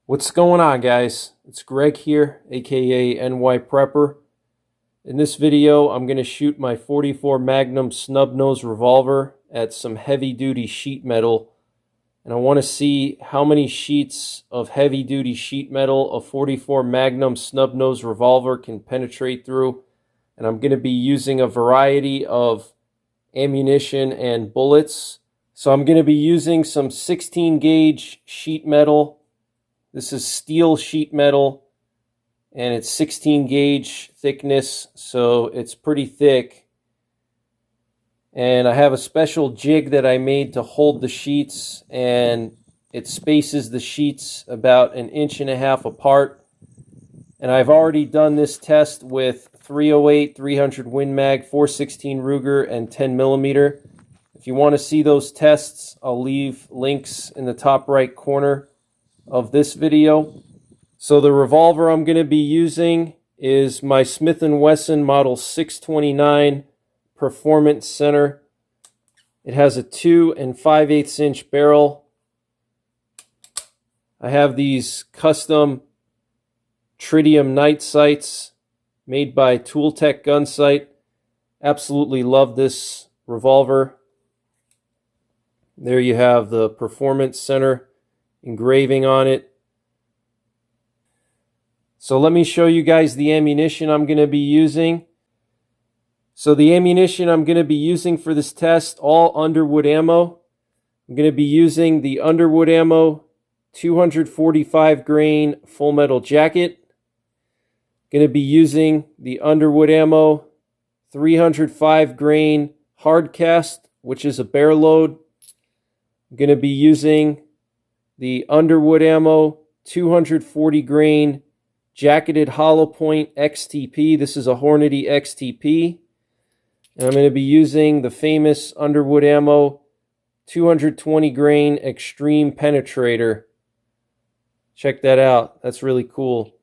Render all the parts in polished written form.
What's going on, guys? It's Greg here, aka NYPrepper. In this video, I'm going to shoot my .44 Magnum snub nose revolver at some heavy duty sheet metal, and I want to see how many sheets of heavy duty sheet metal a .44 Magnum snub nose revolver can penetrate through. And I'm going to be using a variety of ammunition and bullets. So I'm going to be using some 16 gauge sheet metal. This is steel sheet metal, and it's 16 gauge thickness, so it's pretty thick. And I have a special jig that I made to hold the sheets, and it spaces the sheets about 1.5 inches apart. And I've already done this test with 308, 300 Win Mag, 416 Ruger, and 10mm. If you want to see those tests, I'll leave links in the top right corner of this video. So the revolver I'm going to be using is my Smith & Wesson Model 629 Performance Center. It has a 2 5/8 inch barrel. I have these custom tritium night sights made by Tooltech Gun Sight. Absolutely love this revolver. There you have the Performance Center engraving on it. So let me show you guys the ammunition I'm going to be using. So the ammunition I'm going to be using for this test, all Underwood ammo. I'm going to be using the Underwood ammo 245 grain full metal jacket. Going to be using the Underwood ammo 305 grain Hardcast, which is a bare load. I'm going to be using the Underwood ammo 240 grain jacketed hollow point XTP. This is a Hornady XTP. And I'm going to be using the famous Underwood ammo 220 grain Xtreme Penetrator. Check that out. That's really cool.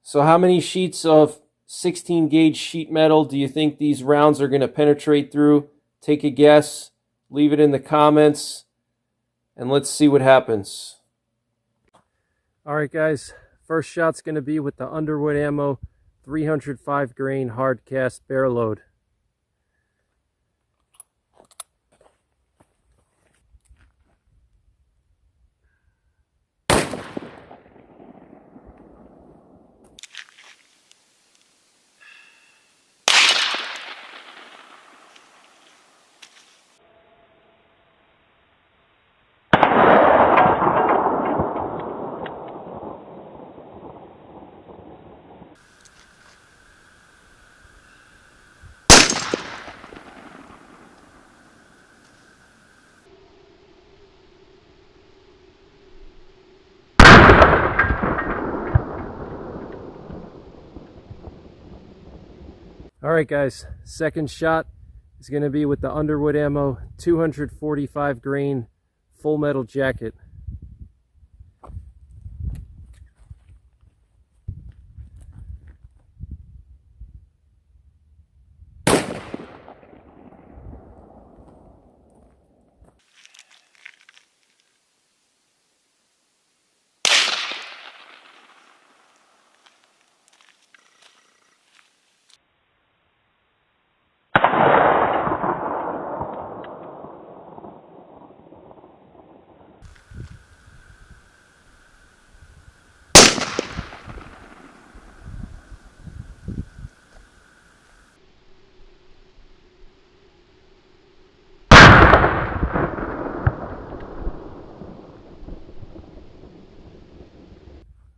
So how many sheets of 16 gauge sheet metal do you think these rounds are going to penetrate through? Take a guess, leave it in the comments, and let's see what happens. Alright guys, first shot's going to be with the Underwood ammo 305 grain Hardcast bare load. Alright guys, second shot is going to be with the Underwood ammo 245 grain full metal jacket.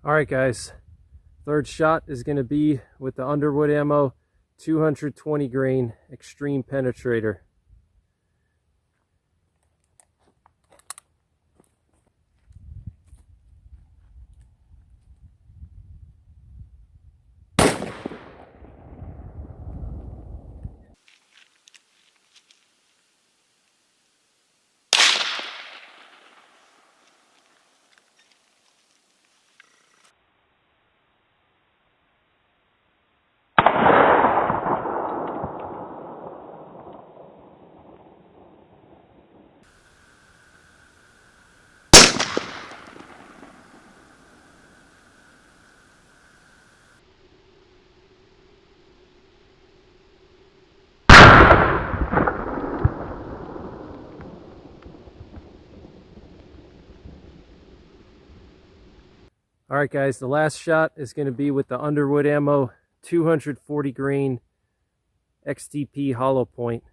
Alright guys, third shot is going to be with the Underwood ammo 220 grain Xtreme Penetrator. Alright guys, the last shot is going to be with the Underwood ammo 240 grain XTP hollow point.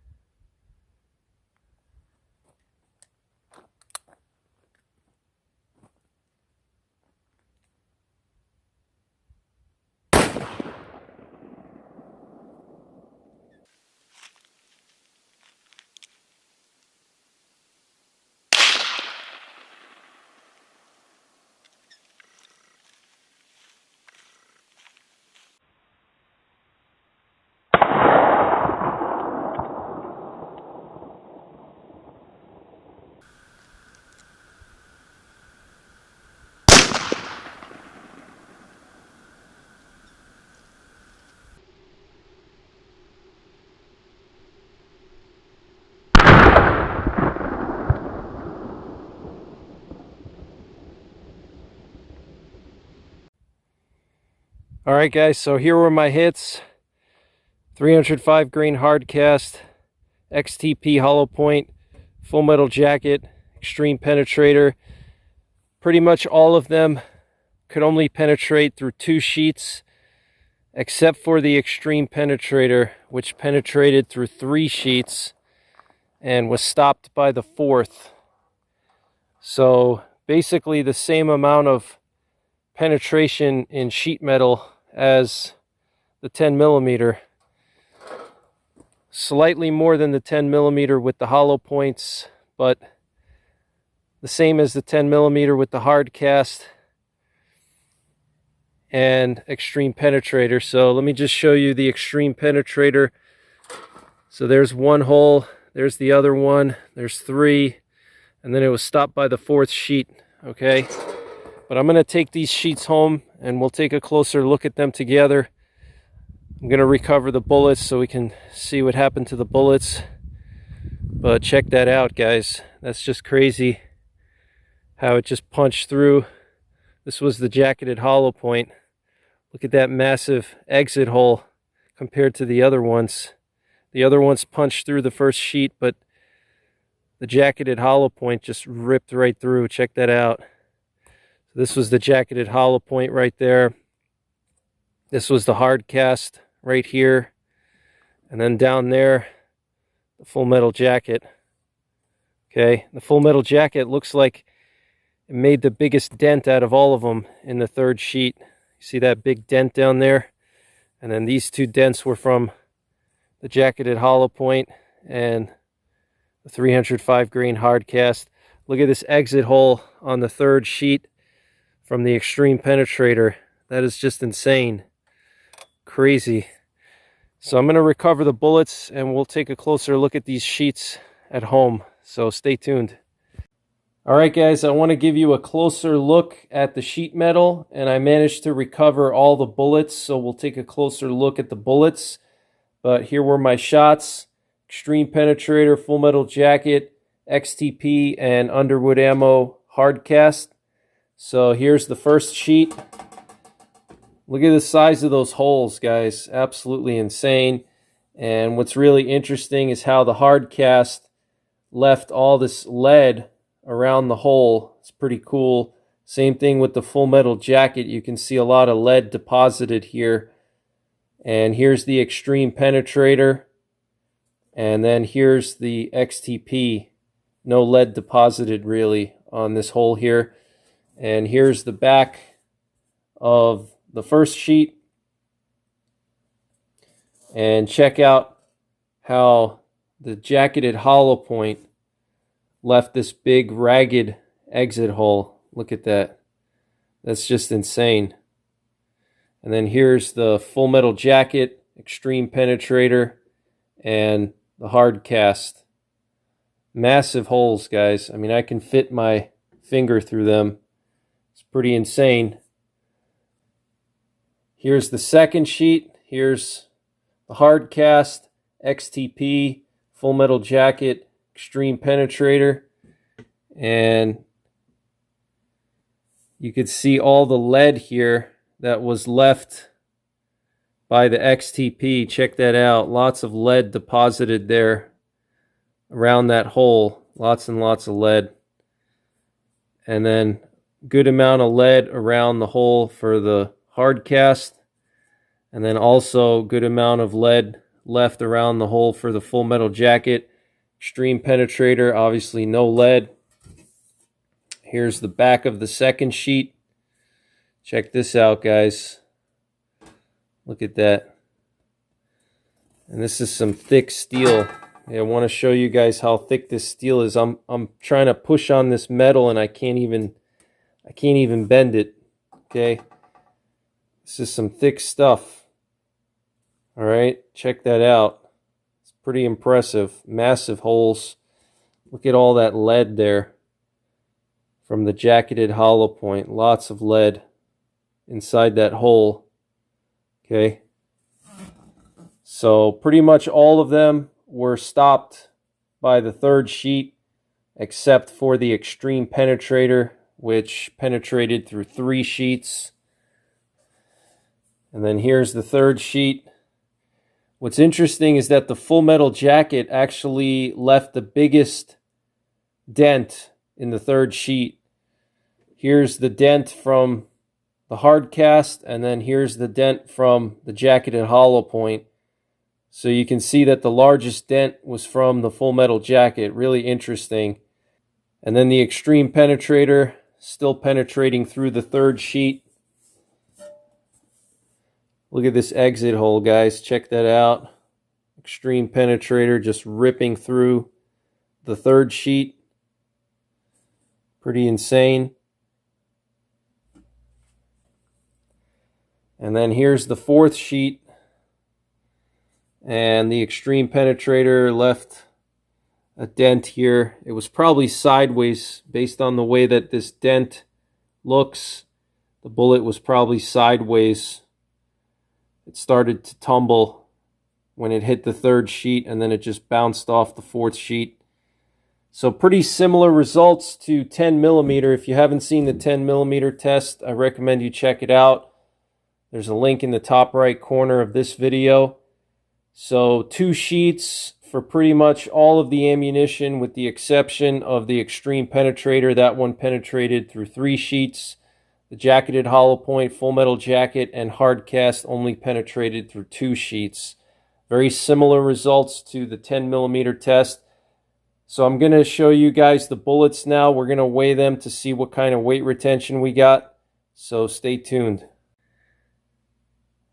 Alright guys, so here were my hits. 305 grain Hardcast, XTP hollow point, full metal jacket, Xtreme Penetrator. Pretty much all of them could only penetrate through 2 sheets, except for the Xtreme Penetrator, which penetrated through 3 sheets and was stopped by the 4th. So basically the same amount of penetration in sheet metal as the 10mm, slightly more than the 10mm with the hollow points, but the same as the 10mm with the Hardcast and Xtreme Penetrator. So let me just show you the Xtreme Penetrator. So there's one hole, there's the other one, there's 3, and then it was stopped by the 4th sheet. Okay, but I'm going to take these sheets home and we'll take a closer look at them together. I'm going to recover the bullets so we can see what happened to the bullets. But check that out, guys. That's just crazy how it just punched through. This was the jacketed hollow point. Look at that massive exit hole compared to the other ones. The other ones punched through the first sheet, but the jacketed hollow point just ripped right through. Check that out. This was the jacketed hollow point right there. This was the Hardcast right here. And then down there, the full metal jacket. Okay, the full metal jacket looks like it made the biggest dent out of all of them in the 3rd sheet. You see that big dent down there? And then these 2 dents were from the jacketed hollow point and the 305 grain Hardcast. Look at this exit hole on the 3rd sheet from the Xtreme Penetrator. That is just insane. Crazy. So I'm going to recover the bullets and we'll take a closer look at these sheets at home. So stay tuned. Alright guys, I want to give you a closer look at the sheet metal, and I managed to recover all the bullets, so we'll take a closer look at the bullets. But here were my shots: Xtreme Penetrator, full metal jacket, XTP, and Underwood ammo Hardcast. So here's the first sheet. Look at the size of those holes, guys. Absolutely insane. And what's really interesting is how the Hardcast left all this lead around the hole. It's pretty cool. Same thing with the full metal jacket. You can see a lot of lead deposited here. And here's the Xtreme Penetrator. And then here's the XTP. No lead deposited really on this hole here. And here's the back of the first sheet. And check out how the jacketed hollow point left this big ragged exit hole. Look at that. That's just insane. And then here's the full metal jacket, Xtreme Penetrator, and the Hardcast. Massive holes, guys. I mean, I can fit my finger through them. It's pretty insane. Here's the second sheet. Here's the Hardcast, XTP, full metal jacket, Xtreme Penetrator, and you could see all the lead here that was left by the XTP. Check that out. Lots of lead deposited there around that hole. Lots and lots of lead. And then good amount of lead around the hole for the Hardcast, and then also good amount of lead left around the hole for the Full Metal Jacket. Xtreme Penetrator, obviously no lead. Here's the back of the second sheet. Check this out, guys. Look at that. And this is some thick steel. I want to show you guys how thick this steel is. I'm trying to push on this metal and I can't even bend it. Okay. This is some thick stuff. All right, check that out. It's pretty impressive. Massive holes. Look at all that lead there from the jacketed hollow point. Lots of lead inside that hole. Okay. So pretty much all of them were stopped by the third sheet, except for the Xtreme Penetrator, which penetrated through 3 sheets. And then here's the third sheet. What's interesting is that the Full Metal Jacket actually left the biggest dent in the third sheet. Here's the dent from the Hardcast, and then here's the dent from the jacketed hollow point. So you can see that the largest dent was from the Full Metal Jacket. Really interesting. And then the Xtreme Penetrator still penetrating through the third sheet. Look at this exit hole, guys. Check that out. Xtreme Penetrator just ripping through the third sheet. Pretty insane. And then here's the fourth sheet. And the Xtreme Penetrator left a dent here. It was probably sideways based on the way that this dent looks. The bullet was probably sideways. It started to tumble when it hit the third sheet, and then it just bounced off the fourth sheet. So pretty similar results to 10mm. If you haven't seen the 10mm test, I recommend you check it out. There's a link in the top right corner of this video. So 2 sheets for pretty much all of the ammunition, with the exception of the Xtreme Penetrator. That one penetrated through 3 sheets. The jacketed hollow point, Full Metal Jacket, and Hardcast only penetrated through 2 sheets. Very similar results to the 10mm test. So I'm going to show you guys the bullets now. We're going to weigh them to see what kind of weight retention we got. So stay tuned.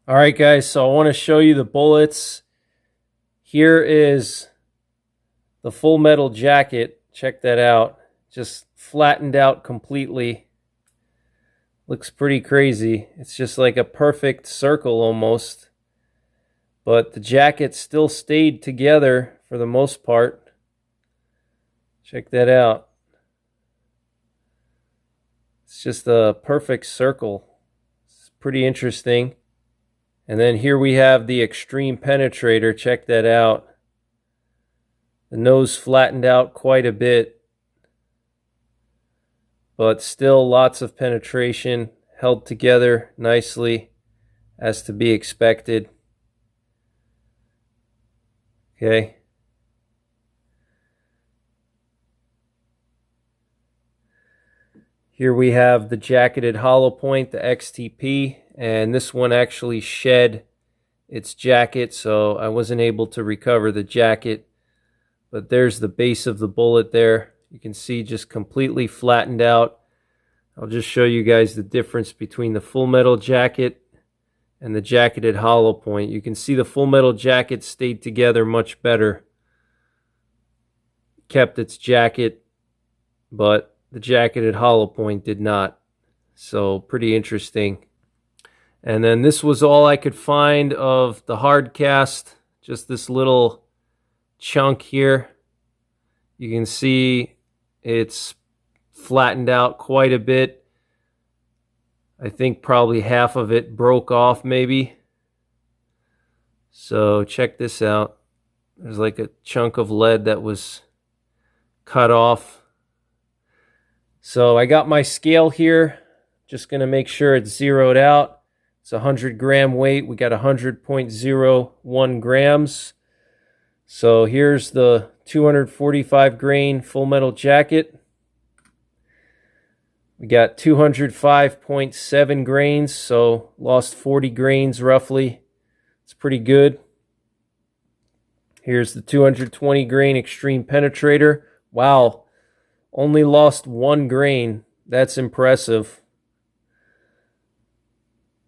All right, guys, so I want to show you the bullets. Here is the Full Metal Jacket. Check that out. Just flattened out completely. Looks pretty crazy. It's just like a perfect circle almost. But the jacket still stayed together for the most part. Check that out. It's just a perfect circle. It's pretty interesting. And then here we have the Xtreme Penetrator. Check that out. The nose flattened out quite a bit, but still lots of penetration, held together nicely as to be expected. Okay. Here we have the jacketed hollow point, the XTP, and this one actually shed its jacket, so I wasn't able to recover the jacket. But there's the base of the bullet there. You can see just completely flattened out. I'll just show you guys the difference between the Full Metal Jacket and the jacketed hollow point. You can see the Full Metal Jacket stayed together much better. Kept its jacket, but the jacketed hollow point did not. So pretty interesting. And then this was all I could find of the Hardcast. Just this little chunk here. You can see it's flattened out quite a bit. I think probably half of it broke off maybe. So check this out. There's like a chunk of lead that was cut off. So I got my scale here. Just going to make sure it's zeroed out. It's 100 gram weight. We got 100.01 grams. So here's the 245 grain Full Metal Jacket. We got 205.7 grains, so lost 40 grains roughly. It's pretty good. Here's the 220 grain Xtreme Penetrator. Wow, only lost 1 grain. That's impressive.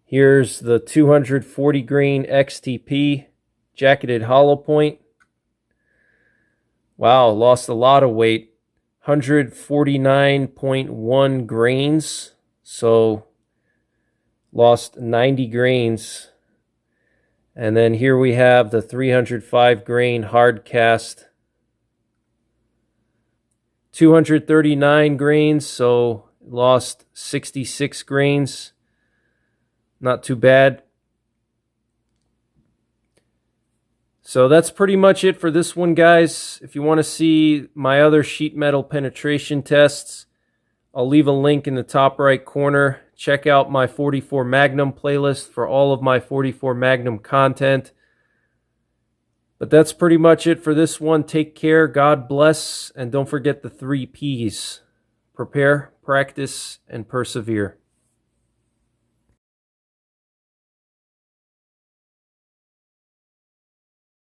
Here's the 240 grain XTP jacketed hollow point. Wow, lost a lot of weight. 149.1 grains, so lost 90 grains. And then here we have the 305 grain Hardcast, 239 grains, so lost 66 grains. Not too bad. So that's pretty much it for this one, guys. If you want to see my other sheet metal penetration tests, I'll leave a link in the top right corner. Check out my 44 Magnum playlist for all of my 44 Magnum content. But that's pretty much it for this one. Take care, God bless, and don't forget the 3 Ps. Prepare, practice, and persevere.